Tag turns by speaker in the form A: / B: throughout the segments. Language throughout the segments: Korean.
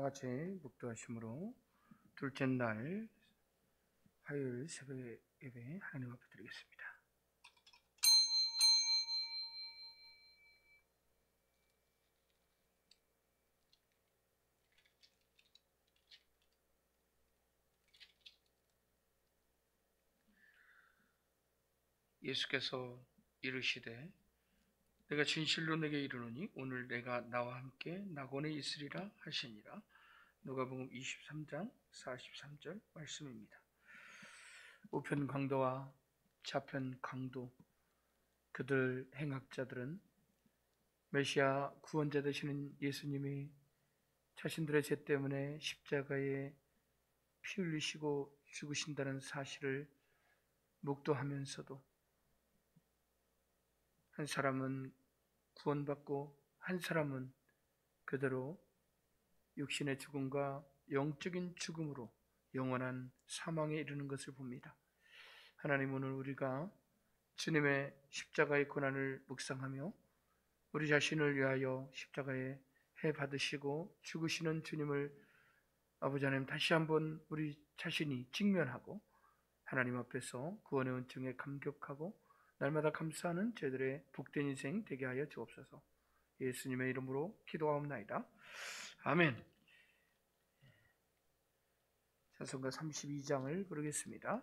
A: 다 같이 묵도하심으로 둘째 날 화요일 새벽 예배 하나님 앞에 드리겠습니다. 예수께서 이르시되 내가 진실로 내게 이르노니 오늘 내가 나와 함께 낙원에 있으리라 하시니라. 누가복음 23장 43절 말씀입니다. 우편 강도와 좌편 강도, 그들 행악자들은 메시아 구원자 되시는 예수님이 자신들의 죄 때문에 십자가에 피 흘리시고 죽으신다는 사실을 묵도하면서도 한 사람은 구원받고 한 사람은 그대로 육신의 죽음과 영적인 죽음으로 영원한 사망에 이르는 것을 봅니다. 하나님, 오늘 우리가 주님의 십자가의 고난을 묵상하며 우리 자신을 위하여 십자가에 해 받으시고 죽으시는 주님을 아버지 하나님 다시 한번 우리 자신이 직면하고 하나님 앞에서 구원의 은총에 감격하고 날마다 감사하는 저희들의 복된 인생 되게 하여 주옵소서. 예수님의 이름으로 기도하옵나이다. 아멘. 찬송가 32장을 부르겠습니다.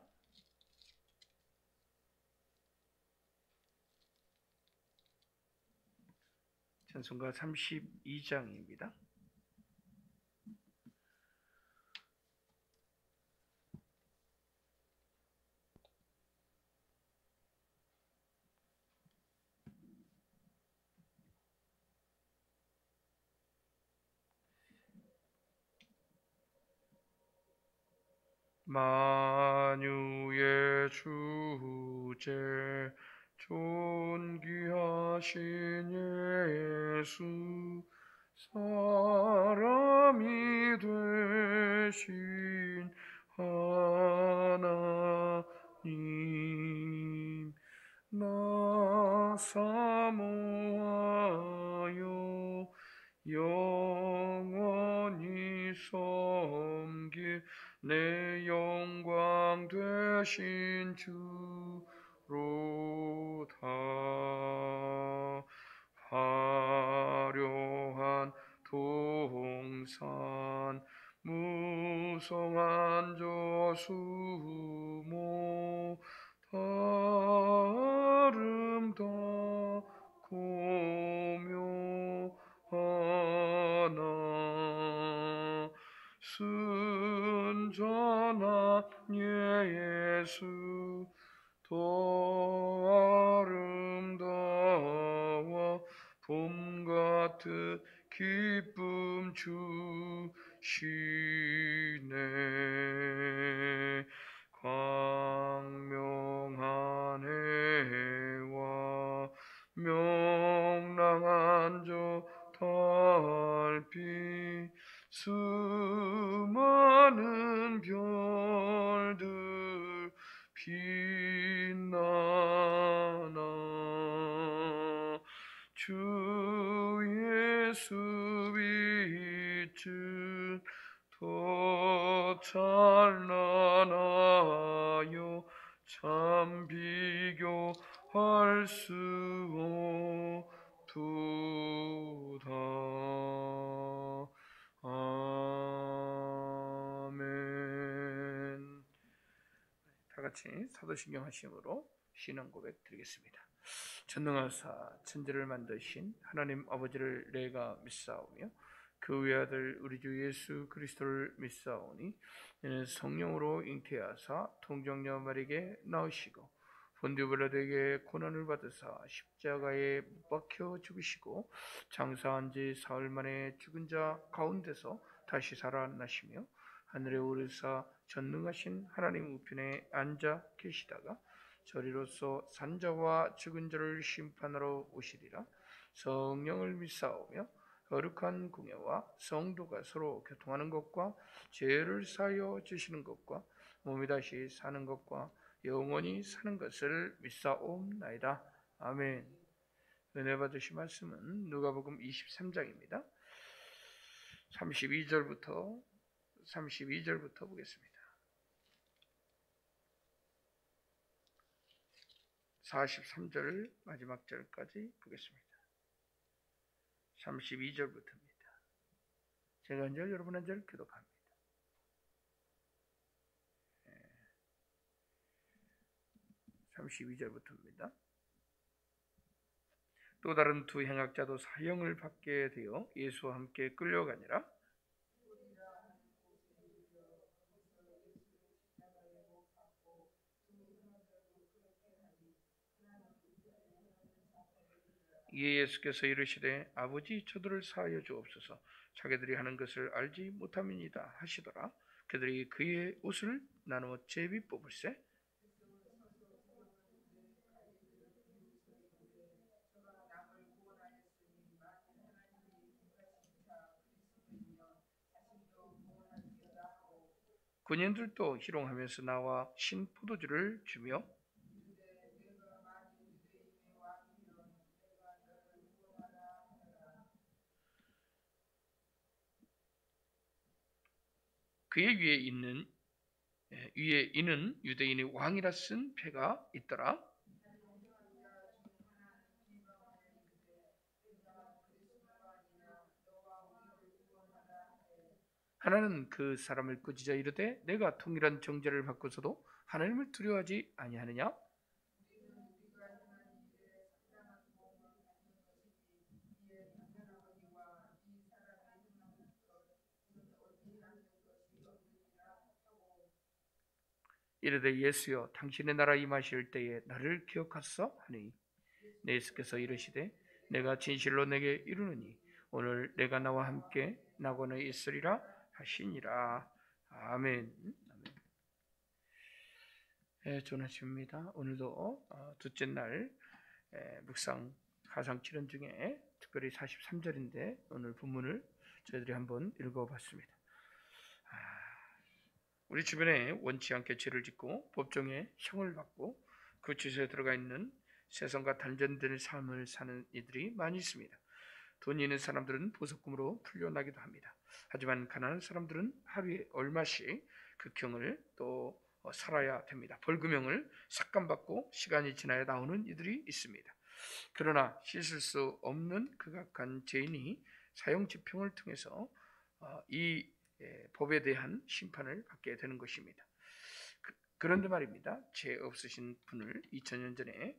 A: 찬송가 32장입니다. 만유의 주제 존귀하신 예수, 사람이 되신 하나님, 나 사모하여 영원히 섬길 내 영광 되신 주로다. 화려한 동산, 무성한 저수모, 아름답고 묘하나 순전한 예수, 더 아름다워 봄 같은 기쁨 주시네. 광명한 해와 명랑한 저 달빛, 수많은 별들 빛나나 주 예수 빛은 더 찬란하여 참 비교할 수 없도다. 아멘. 다 같이 사도신경 하심으로 신앙 고백 드리겠습니다. 전능하사 천지를 만드신 하나님 아버지를 내가 믿사오며 그 외아들 우리 주 예수 그리스도를 믿사오니 이는 성령으로 잉태하사 통정녀 마리에게 나으시고 본디오 빌라도에게 고난을 받으사 십자가에 못 박혀 죽으시고 장사한 지 사흘 만에 죽은 자 가운데서 다시 살아나시며 하늘에 오르사 전능하신 하나님 우편에 앉아 계시다가 저리로서 산자와 죽은 자를 심판하러 오시리라. 성령을 믿사오며 거룩한 공예와 성도가 서로 교통하는 것과 죄를 사하여 주시는 것과 몸이 다시 사는 것과 영원히 사는 것을 믿사옵나이다. 아멘. 은혜 받으실 말씀은 누가복음 23장입니다. 32절부터 보겠습니다. 43절 마지막 절까지 보겠습니다. 32절부터입니다. 제가 한 절, 여러분 한 절 교독합니다. 32절부터입니다. 또 다른 두 행악자도 사형을 받게 되어 예수와 함께 끌려가니라. 이에 예수께서 이르시되 아버지 저들을 사하여 주옵소서 자기들이 하는 것을 알지 못함이니이다 하시더라. 그들이 그의 옷을 나누어 제비 뽑을세 군인들도 희롱하면서 나와 신 포도주를 주며 그의 위에 이는 유대인의 왕이라 쓴 패가 있더라. 하나는 그 사람을 꾸짖어 이르되 내가 통일한 정죄를 받고서도 하나님을 두려워하지 아니하느냐? 이르되 예수여 당신의 나라 임하실 때에 나를 기억하소서 하니 예수께서 이르시되 내가 진실로 내게 이르노니 오늘 내가 나와 함께 낙원에 있으리라 하시니라. 아멘. 좋은 아침입니다. 오늘도 둘째 날 묵상 가상 치련 중에 특별히 43절인데 오늘 본문을 저희들이 한번 읽어봤습니다. 우리 주변에 원치 않게 죄를 짓고 법정에 형을 받고 그 죄에 들어가 있는 세상과 단절된 삶을 사는 이들이 많이 있습니다. 돈이 있는 사람들은 보석금으로 풀려나기도 합니다. 하지만 가난한 사람들은 하루에 얼마씩 극형을 또 살아야 됩니다. 벌금형을 삭감받고 시간이 지나야 나오는 이들이 있습니다. 그러나 씻을 수 없는 극악한 죄인이 사형집행을 통해서 이 법에 대한 심판을 받게 되는 것입니다. 그런데 말입니다. 죄 없으신 분을 2000년 전에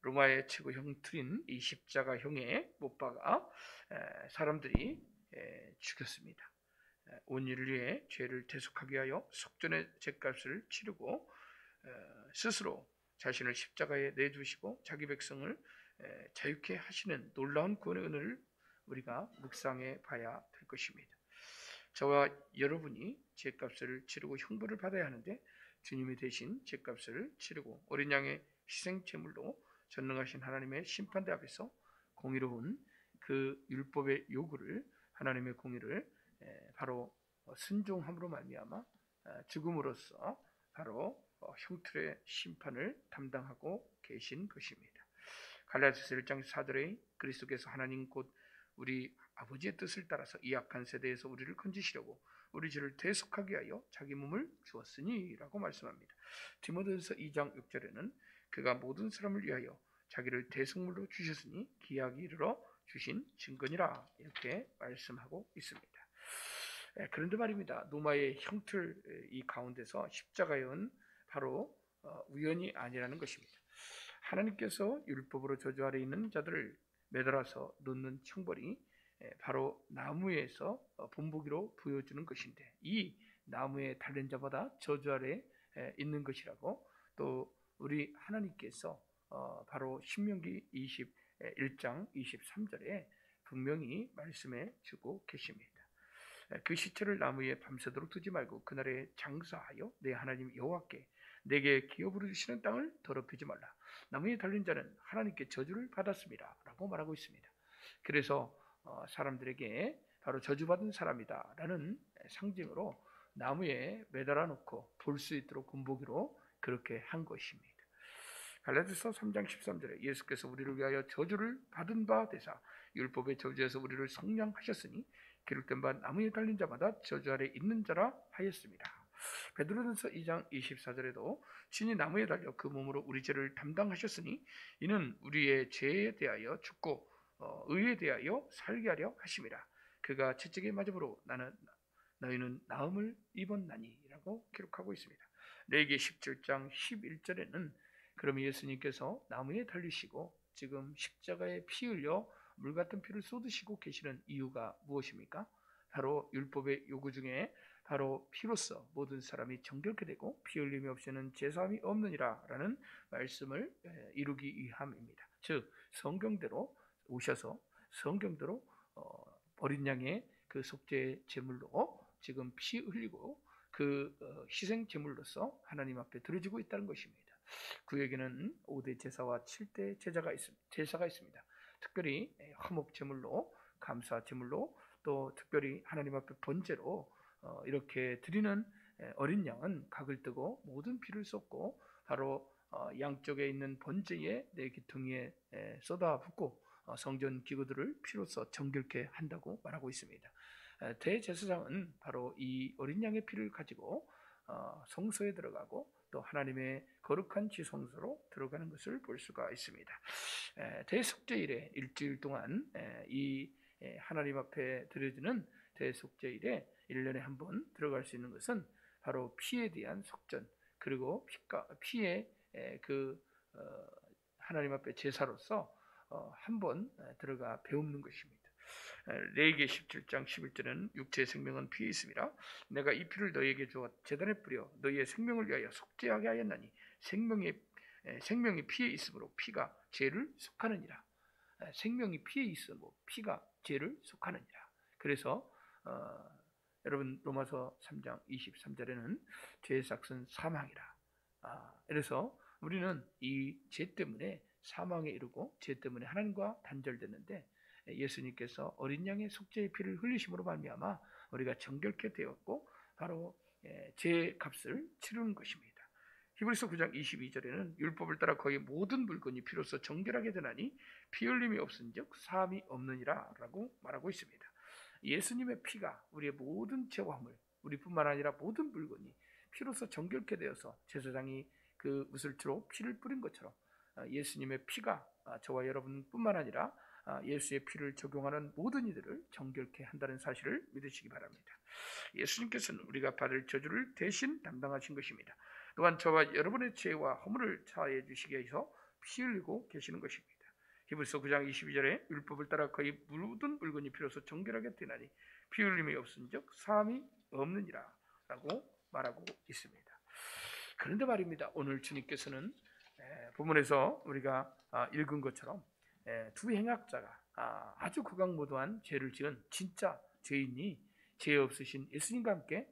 A: 로마의 최고 형틀인 이 십자가형에 못 박아 사람들이 죽였습니다. 온 인류의 죄를 대속하기 위하여 속전의 죄값을 치르고 스스로 자신을 십자가에 내두시고 자기 백성을 자유케 하시는 놀라운 구원의 은혜를 우리가 묵상해 봐야 될 것입니다. 저와 여러분이 죄값을 치르고 형벌을 받아야 하는데 주님이 대신 죄값을 치르고 어린 양의 희생제물로 전능하신 하나님의 심판대 앞에서 공의로운 그 율법의 요구를 하나님의 공의를 바로 순종함으로 말미암아 죽음으로써 바로 형틀의 심판을 담당하고 계신 것입니다. 갈라디아서 1장 4절에 그리스도께서 하나님 곧 우리 아버지의 뜻을 따라서 이 악한 세대에서 우리를 건지시려고 우리 죄를 대속하기 위하여 자기 몸을 주었으니 라고 말씀합니다. 디모데전서 2장 6절에는 그가 모든 사람을 위하여 자기를 대속물로 주셨으니 기약이 이르러 주신 증거니라 이렇게 말씀하고 있습니다. 그런데 말입니다. 로마의 형틀 이 가운데서 십자가는 바로 우연이 아니라는 것입니다. 하나님께서 율법으로 저주 아래 있는 자들을 매달아서 놓는 형벌이 바로 나무에서 본보기로 보여주는 것인데 이 나무에 달린 자마다 저주 아래 있는 것이라고 또 우리 하나님께서 바로 신명기 21장 23절에 분명히 말씀해 주고 계십니다. 그 시체를 나무에 밤새도록 두지 말고 그날에 장사하여 내 하나님 여호와께 내게 기업으로 주시는 땅을 더럽히지 말라. 나무에 달린 자는 하나님께 저주를 받았습니다 라고 말하고 있습니다. 그래서 사람들에게 바로 저주받은 사람이다 라는 상징으로 나무에 매달아 놓고 볼 수 있도록 군보기로 그렇게 한 것입니다. 갈라디아서 3장 13절에 예수께서 우리를 위하여 저주를 받은 바 되사 율법의 저주에서 우리를 속량하셨으니 기록된 바 나무에 달린 자마다 저주 아래 있는 자라 하였습니다. 베드로전서 2장 24절에도 신이 나무에 달려 그 몸으로 우리 죄를 담당하셨으니 이는 우리의 죄에 대하여 죽고 의에 대하여 살게 하려 하심이라. 그가 채찍에 맞음으로 너희는 나음을 입었나니라고 기록하고 있습니다. 레위기 17장 11절에는 그럼 예수님께서 나무에 달리시고 지금 십자가에 피 흘려 물 같은 피를 쏟으시고 계시는 이유가 무엇입니까? 바로 율법의 요구 중에 바로 피로써 모든 사람이 정결케 되고 피 흘림이 없이는 제사함이 없느니라 라는 말씀을 이루기 위함입니다. 즉 성경대로 오셔서 성경대로 어린 양의 그 속죄 제물로 지금 피 흘리고 그 희생 제물로서 하나님 앞에 드려지고 있다는 것입니다. 구약에는 5대 제사와 7대 제사가 있습니다. 특별히 화목 제물로, 감사 제물로, 또 특별히 하나님 앞에 번제로 이렇게 드리는 어린 양은 각을 뜨고 모든 피를 쏟고 바로 양쪽에 있는 번제의 네 귀퉁이에 쏟아붓고 성전 기구들을 피로써 정결케 한다고 말하고 있습니다. 대제사장은 바로 이 어린 양의 피를 가지고 성소에 들어가고 또 하나님의 거룩한 지성소로 들어가는 것을 볼 수가 있습니다. 대속죄일에 일주일 동안 이 하나님 앞에 드려지는 대속죄일에 1년에 한 번 들어갈 수 있는 것은 바로 피에 대한 속전, 그리고 피의 그 하나님 앞에 제사로서 한 번 들어가 배우는 것입니다. 레위기 17장 11절은 육체의 생명은 피에 있음이라 내가 이 피를 너희에게 주어 제단에 뿌려 너희의 생명을 위하여 속죄하게 하였나니 생명이 피에 있으므로 피가 죄를 속하느니라. 생명이 피에 있으므로 피가 죄를 속하느니라. 그래서 여러분 로마서 3장 23절에는 죄의 삭은 사망이라. 그래서 우리는 이 죄 때문에 사망에 이르고 죄 때문에 하나님과 단절됐는데 예수님께서 어린 양의 속죄의 피를 흘리심으로 말미암아 우리가 정결케 되었고 바로 죄의 값을 치르는 것입니다. 히브리서 9장 22절에는 율법을 따라 거의 모든 물건이 피로써 정결하게 되나니 피 흘림이 없은즉 사함이 없느니라 라고 말하고 있습니다. 예수님의 피가 우리의 모든 죄와 허물, 우리뿐만 아니라 모든 물건이 피로써 정결케 되어서 제사장이 그 우슬트로 피를 뿌린 것처럼 예수님의 피가 저와 여러분뿐만 아니라 예수의 피를 적용하는 모든 이들을 정결케 한다는 사실을 믿으시기 바랍니다. 예수님께서는 우리가 받을 저주를 대신 담당하신 것입니다. 또한 저와 여러분의 죄와 허물을 사하여 주시기 위해서 피 흘리고 계시는 것입니다. 히브리서 9장 22절에 율법을 따라 거의 모든 물건이 피로써 정결하게 되나니 피 흘림이 없은즉 사함이 없느니라 라고 말하고 있습니다. 그런데 말입니다. 오늘 주님께서는 본문에서 우리가 읽은 것처럼 두 행악자가 아주 극악무도한 죄를 지은 진짜 죄인이 죄 없으신 예수님과 함께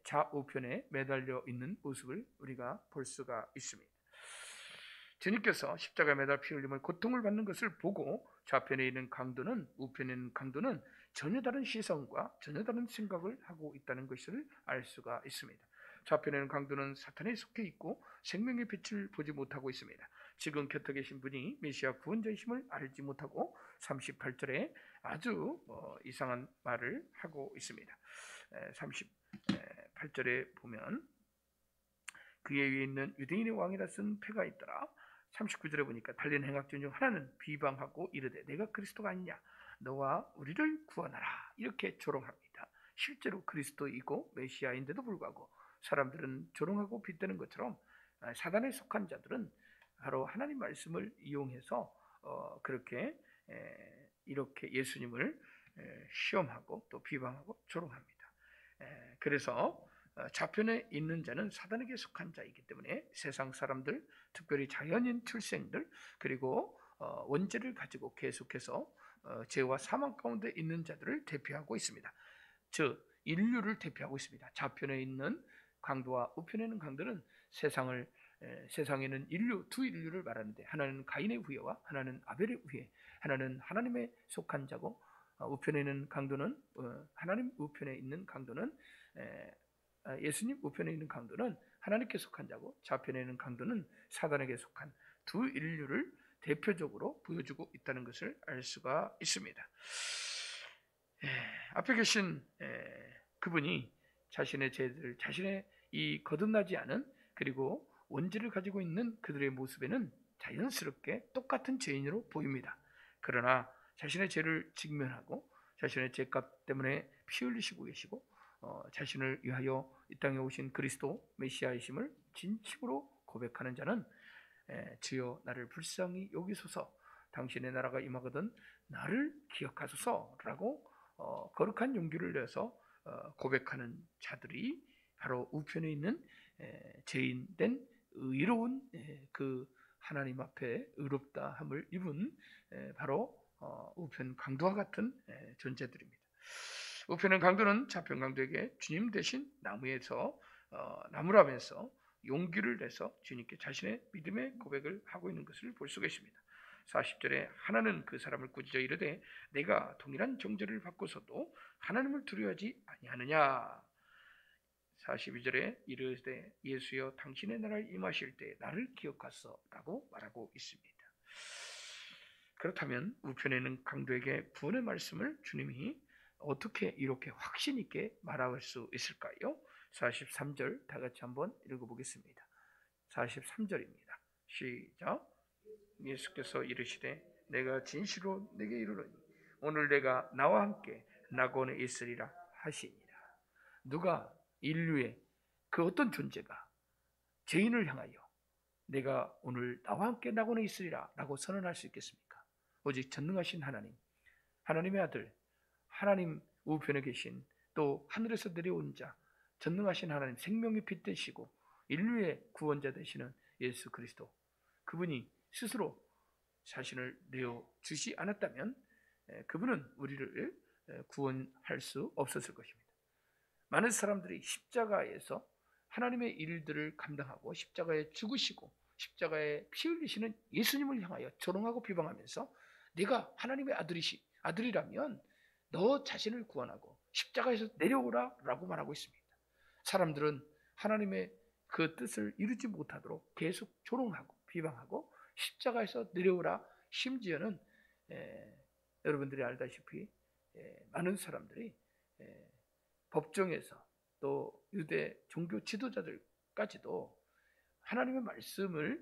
A: 좌우편에 매달려 있는 모습을 우리가 볼 수가 있습니다. 주님께서 십자가에 매달 피 흘림을 고통을 받는 것을 보고 좌편에 있는 강도는 우편에 있는 강도는 전혀 다른 시선과 전혀 다른 생각을 하고 있다는 것을 알 수가 있습니다. 좌편에 있는 강도는 사탄에 속해 있고 생명의 빛을 보지 못하고 있습니다. 지금 곁에 계신 분이 메시아 구원자이심을 알지 못하고 38절에 아주 이상한 말을 하고 있습니다. 38절에 보면 그의 위에 있는 유대인의 왕이라 쓴 패가 있더라. 39절에 보니까 달린 행악전 중 하나는 비방하고 이르되 내가 그리스도가 아니냐 너와 우리를 구원하라 이렇게 조롱합니다. 실제로 그리스도이고 메시아인데도 불구하고 사람들은 조롱하고 빗대는 것처럼 사단에 속한 자들은 바로 하나님 말씀을 이용해서 그렇게 이렇게 예수님을 시험하고 또 비방하고 조롱합니다. 그래서 좌편에 있는 자는 사단에게 속한 자이기 때문에 세상 사람들, 특별히 자연인 출생들, 그리고 원죄를 가지고 계속해서 죄와 사망 가운데 있는 자들을 대표하고 있습니다. 즉 인류를 대표하고 있습니다. 좌편에 있는 강도와 우편에 있는 강도는 세상에는 두 인류를 말하는데 하나는 가인의 후예와 하나는 아벨의 후예, 하나는 하나님에 속한 자고 우편에 있는 강도는 하나님 우편에 있는 강도는 예수님 우편에 있는 강도는 하나님께 속한 자고 좌편에 있는 강도는 사단에게 속한 두 인류를 대표적으로 보여주고 있다는 것을 알 수가 있습니다. 앞에 계신 그분이 자신의 죄들, 자신의 이 거듭나지 않은 그리고 원죄를 가지고 있는 그들의 모습에는 자연스럽게 똑같은 죄인으로 보입니다. 그러나 자신의 죄를 직면하고 자신의 죄값 때문에 피 흘리시고 계시고 자신을 위하여 이 땅에 오신 그리스도 메시아이심을 진심으로 고백하는 자는 주여 나를 불쌍히 여기소서, 당신의 나라가 임하거든 나를 기억하소서라고 거룩한 용기를 내서 고백하는 자들이 바로 우편에 있는 죄인된 의로운 그 하나님 앞에 의롭다함을 입은 바로 우편 강도와 같은 존재들입니다. 우편의 강도는 좌편 강도에게 주님 대신 나무라면서 용기를 내서 주님께 자신의 믿음의 고백을 하고 있는 것을 볼 수가 있습니다. 40절에 하나는 그 사람을 꾸짖어 이르되 내가 동일한 정죄를 받고서도 하나님을 두려워하지 아니하느냐. 42절에 이르되 예수여 당신의 나라를 임하실 때 나를 기억하소서라고 말하고 있습니다. 그렇다면 우편에는 강도에게 구원의 말씀을 주님이 어떻게 이렇게 확신 있게 말할 수 있을까요? 43절 다 같이 한번 읽어보겠습니다. 43절입니다. 시작. 예수께서 이르시되 내가 진실로 네게 이르노니 오늘 내가 나와 함께 낙원에 있으리라 하시니라. 누가 인류의 그 어떤 존재가 죄인을 향하여 내가 오늘 나와 함께 낙원에 있으리라 라고 선언할 수 있겠습니까? 오직 전능하신 하나님, 하나님의 아들, 하나님 우편에 계신 또 하늘에서 내려온 자, 전능하신 하나님, 생명의 빛 되시고 인류의 구원자 되시는 예수 그리스도, 그분이 스스로 자신을 내어주지 않았다면 그분은 우리를 구원할 수 없었을 것입니다. 많은 사람들이 십자가에서 하나님의 일들을 감당하고 십자가에 죽으시고 십자가에 피 흘리시는 예수님을 향하여 조롱하고 비방하면서 네가 하나님의 아들이라면 너 자신을 구원하고 십자가에서 내려오라 라고 말하고 있습니다. 사람들은 하나님의 그 뜻을 이루지 못하도록 계속 조롱하고 비방하고 십자가에서 내려오라, 심지어는 여러분들이 알다시피 많은 사람들이 법정에서 또 유대 종교 지도자들까지도 하나님의 말씀을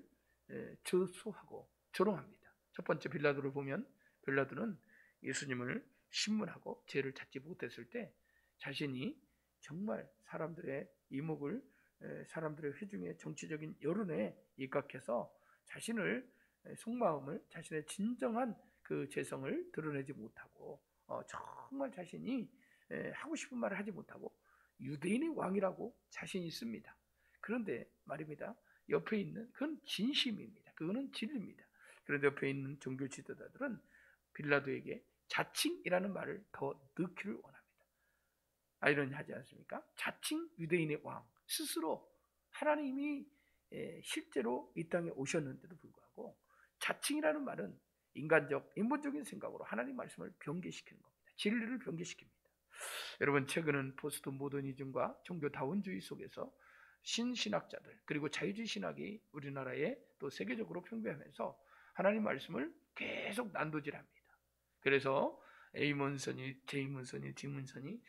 A: 저소하고 조롱합니다. 첫 번째 빌라도를 보면 빌라도는 예수님을 신문하고 죄를 찾지 못했을 때 자신이 정말 사람들의 이목을, 사람들의 회중의 정치적인 여론에 입각해서 자신을 속마음을, 자신의 진정한 그 죄성을 드러내지 못하고 정말 자신이 하고 싶은 말을 하지 못하고 유대인의 왕이라고 자신이 있습니다. 그런데 말입니다. 옆에 있는 그건 진심입니다. 그거는 진리입니다. 그런데 옆에 있는 종교 지도자들은 빌라도에게 자칭이라는 말을 더 넣기를 원합니다. 아이러니하지 않습니까? 자칭 유대인의 왕, 스스로 하나님이 실제로 이 땅에 오셨는데도 불구하고 자칭이라는 말은 인본적인 생각으로 하나님 말씀을 변개시키는 겁니다. 진리를 변개시킵니다. 여러분, 최근은 포스트 모더니즘과 종교 다원주의 속에서 신신학자들 그리고 자유주의 신학이 우리나라에 또 세계적으로 팽배하면서 하나님 말씀을 계속 난도질합니다. 그래서 A문선이, J문선이, D문선이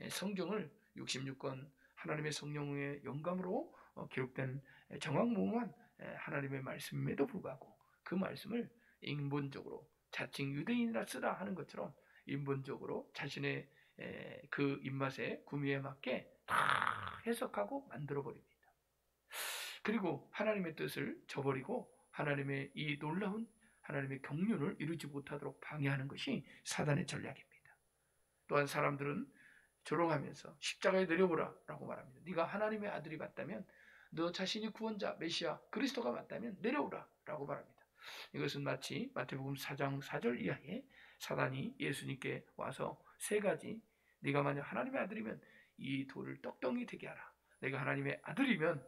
A: 성경을 66권 하나님의 성령의 영감으로 기록된 정확무궁한 하나님의 말씀임에도 불구하고 그 말씀을 인본적으로 자칭 유대인이라 쓰라 하는 것처럼 인본적으로 자신의 그 입맛에 구미에 맞게 다 해석하고 만들어버립니다. 그리고 하나님의 뜻을 저버리고 하나님의 이 놀라운 하나님의 경륜을 이루지 못하도록 방해하는 것이 사단의 전략입니다. 또한 사람들은 조롱하면서 십자가에 내려오라 라고 말합니다. 네가 하나님의 아들이 맞다면, 너 자신이 구원자 메시아 그리스도가 맞다면 내려오라 라고 말합니다. 이것은 마치 마태복음 4장 4절 이하에 사단이 예수님께 와서 세 가지, 네가 만약 하나님의 아들이면 이 돌을 떡덩이 되게 하라, 내가 하나님의 아들이면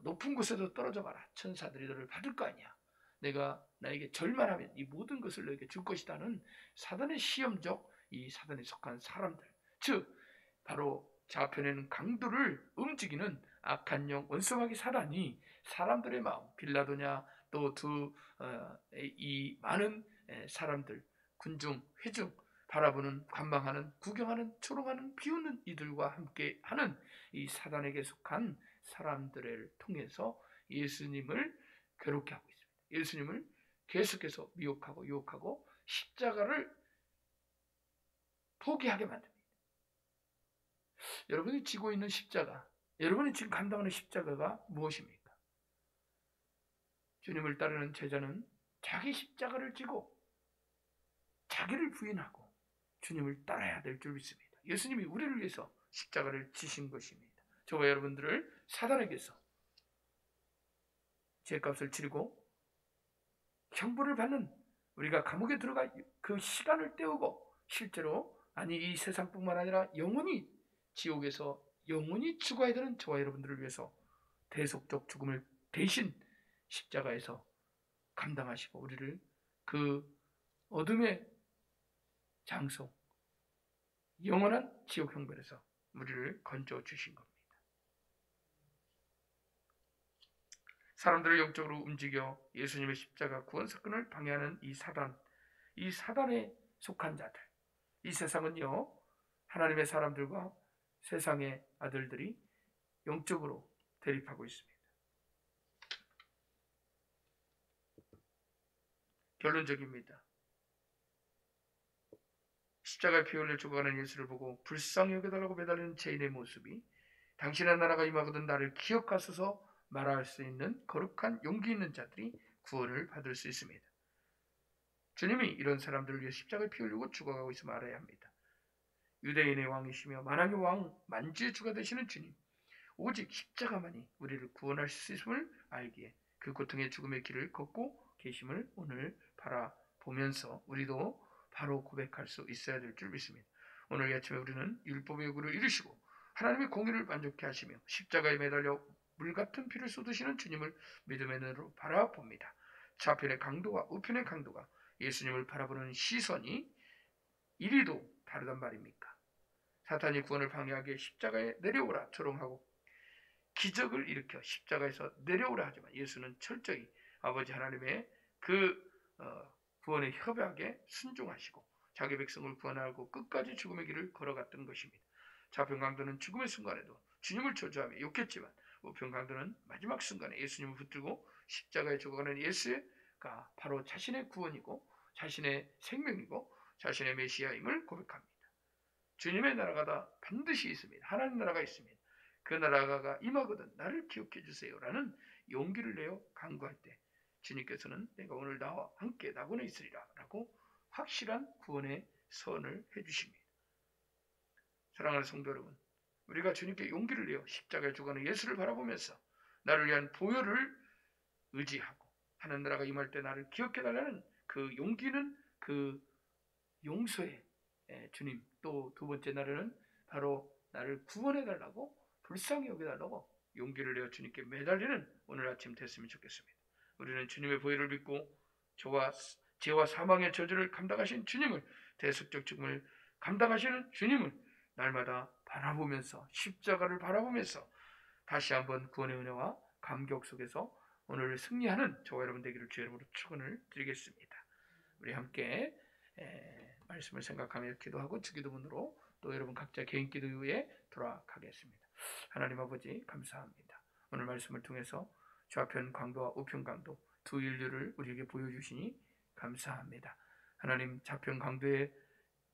A: 높은 곳에서 떨어져 봐라, 천사들이 너를 받을 거 아니야, 내가 나에게 절만하면 이 모든 것을 너에게 줄 것이다는 사단의 시험적, 이 사단에 속한 사람들, 즉 바로 좌편에는 강도를 움직이는 악한 영 원수마귀 사단이 사람들의 마음, 빌라도냐 또 이 많은 사람들, 군중, 회중, 바라보는, 관망하는, 구경하는, 조롱하는, 비웃는 이들과 함께하는 이 사단에게 속한 사람들을 통해서 예수님을 괴롭게 하고 있습니다. 예수님을 계속해서 미혹하고 유혹하고 십자가를 포기하게 만듭니다. 여러분이 지고 있는 십자가, 여러분이 지금 감당하는 십자가가 무엇입니까? 주님을 따르는 제자는 자기 십자가를 지고 자기를 부인하고 주님을 따라야 될 줄 믿습니다. 예수님이 우리를 위해서 십자가를 지신 것입니다. 저와 여러분들을 사단에게서 죄값을 치르고 형벌을 받는, 우리가 감옥에 들어가 그 시간을 때우고 실제로 이 세상뿐만 아니라 영원히 지옥에서 영원히 죽어야 되는 저와 여러분들을 위해서 대속적 죽음을 대신 십자가에서 감당하시고 우리를 그 어둠의 장소, 영원한 지옥 형벌에서 우리를 건져 주신 겁니다. 사람들을 영적으로 움직여 예수님의 십자가 구원 사건을 방해하는 이 사단에 속한 자들, 이 세상은요, 하나님의 사람들과 세상의 아들들이 영적으로 대립하고 있습니다. 결론적입니다. 십자가에 피 흘려 죽어가는 예수를 보고 불쌍히 여겨달라고 매달리는 죄인의 모습이 당신의 나라가 임하거든 나를 기억하소서 말할 수 있는 거룩한 용기 있는 자들이 구원을 받을 수 있습니다. 주님이 이런 사람들을 위해 십자가에 피 흘리고 죽어가고 있음을 알아야 합니다. 유대인의 왕이시며 만왕의 왕 만주의 주가 되시는 주님, 오직 십자가만이 우리를 구원할 수 있음을 알기에 그 고통의 죽음의 길을 걷고 계심을 오늘 바라보면서 우리도 바로 고백할 수 있어야 될 줄 믿습니다. 오늘 아침에 우리는 율법의 요구를 이루시고 하나님의 공의를 만족케 하시며 십자가에 매달려 물같은 피를 쏟으시는 주님을 믿음의 눈으로 바라봅니다. 좌편의 강도와 우편의 강도가 예수님을 바라보는 시선이 이리도 다르단 말입니까? 사탄이 구원을 방해하기에 십자가에 내려오라 조롱하고 기적을 일으켜 십자가에서 내려오라 하지만 예수는 철저히 아버지 하나님의 구원의 협약에 순종하시고 자기 백성을 구원하고 끝까지 죽음의 길을 걸어갔던 것입니다. 좌편 강도는 죽음의 순간에도 주님을 저주하며 욕했지만 우편 강도는 마지막 순간에 예수님을 붙들고 십자가에 죽어가는 예수가 바로 자신의 구원이고 자신의 생명이고 자신의 메시아임을 고백합니다. 주님의 나라가 다 반드시 있습니다. 하나님 나라가 있습니다. 그 나라가 임하거든 나를 기억해 주세요 라는 용기를 내어 간구할 때 주님께서는 내가 오늘 나와 함께 나고는 있으리라 라고 확실한 구원의 선을 해주십니다. 사랑하는 성도 여러분, 우리가 주님께 용기를 내어 십자가에 죽어가는 예수를 바라보면서 나를 위한 보혈을 의지하고 하나님 나라가 임할 때 나를 기억해달라는 그 용기는 그 용서의 주님, 또 두 번째 날에는 바로 나를 구원해달라고 불쌍히 여겨달라고 용기를 내어 주님께 매달리는 오늘 아침 됐으면 좋겠습니다. 우리는 주님의 보혈을 믿고 죄와 사망의 저주를 감당하신 주님을, 대속적 죽음을 감당하시는 주님을 날마다 바라보면서 십자가를 바라보면서 다시 한번 구원의 은혜와 감격 속에서 오늘 승리하는 저와 여러분 되기를 주의 이름으로 축원을 드리겠습니다. 우리 함께 말씀을 생각하며 기도하고 주기도문으로 또 여러분 각자 개인 기도 후에 돌아가겠습니다. 하나님 아버지 감사합니다. 오늘 말씀을 통해서 좌편 강도와 우편 강도 두 인류를 우리에게 보여주시니 감사합니다. 하나님, 좌편 강도의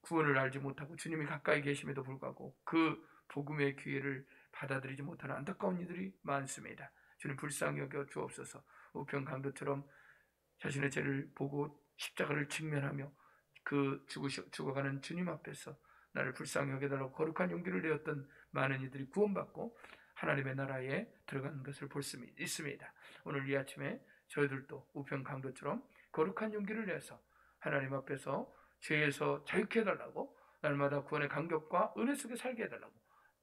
A: 구원을 알지 못하고 주님이 가까이 계심에도 불구하고 그 복음의 기회를 받아들이지 못하는 안타까운 이들이 많습니다. 주님 불쌍히 여겨 주옵소서. 우편 강도처럼 자신의 죄를 보고 십자가를 직면하며 그 죽어가는 주님 앞에서 나를 불쌍히 여겨달라고 거룩한 용기를 내었던 많은 이들이 구원받고 하나님의 나라에 들어가는 것을 볼 수 있습니다. 오늘 이 아침에 저희들도 우편 강도처럼 거룩한 용기를 내서 하나님 앞에서 죄에서 자유케 해달라고 날마다 구원의 감격과 은혜 속에 살게 해달라고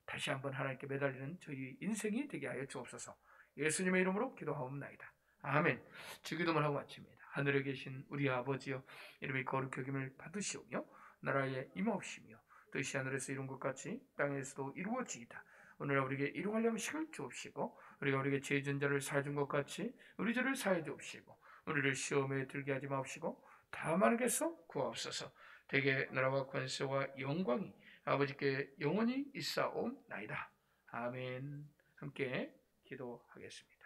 A: 다시 한번 하나님께 매달리는 저희 인생이 되게 하여 주옵소서. 예수님의 이름으로 기도하옵나이다. 아멘. 주기도문 하고 마칩니다. 하늘에 계신 우리 아버지여, 이름이 거룩히 여김을 받으시오며 나라에 임하옵시며 뜻이 하늘에서 이룬 것 같이 땅에서도 이루어지이다. 오늘 우리에게 일용할 양식을 주옵시고 우리가 우리에게 죄 지은 자를 사해 준 것 같이 우리 죄를 사해 주옵시고 우리를 시험에 들게 하지 마옵시고 다만 하게서 구하옵소서. 되게 나라와 권세와 영광이 아버지께 영원히 있사옵나이다. 아멘. 함께 기도하겠습니다.